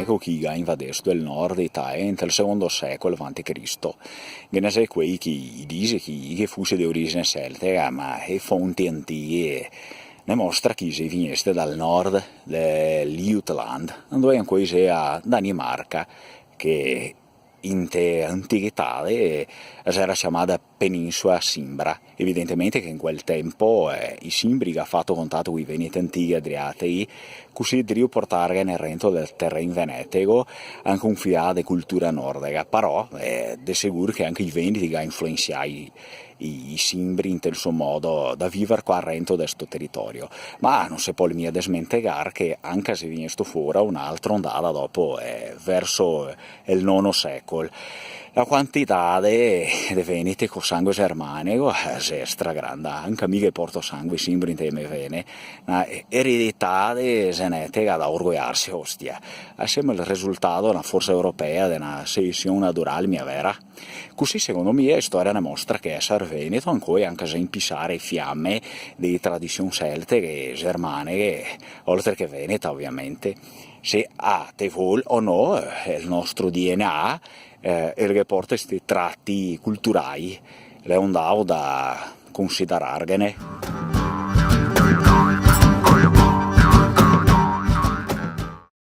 germanico che ha invadesto il nord Italia nel secondo secolo a.C. Che ne sai quei che dice che fosse di origine celtica, ma le fonti antiche ne mostra che si venisse dal nord dell'Jutland, dove poi c'è a Danimarca, che in antichità era chiamata penisola Simbra. Evidentemente che in quel tempo i Simbri che ha fatto contatto con i veneti antichi adriatici così dovrebbero portare nel rento del terreno venetico anche un fiato di cultura nordica, però è sicuro che anche i veneti che hanno influenzato i Simbri in tal suo modo da vivere qua a rento di questo territorio. Ma non si può mica smentare che anche se viene sto fuori un'altra ondata dopo verso il IX secolo la quantità di veneti con sangue germanico è stragrande, anche a me che porto sangue simbri in te me vene, una eredità genetica da orgogliarsi, ostia. Assieme al risultato di una forza europea di una selezione naturale mia vera. Così secondo me la storia ne mostra che essere veneto ancora anche se impisare fiamme di tradizioni celtiche e germaniche, oltre che veneta ovviamente. Se te vuole o no, il nostro DNA e che porta questi tratti culturali, le ondavo da considerarne.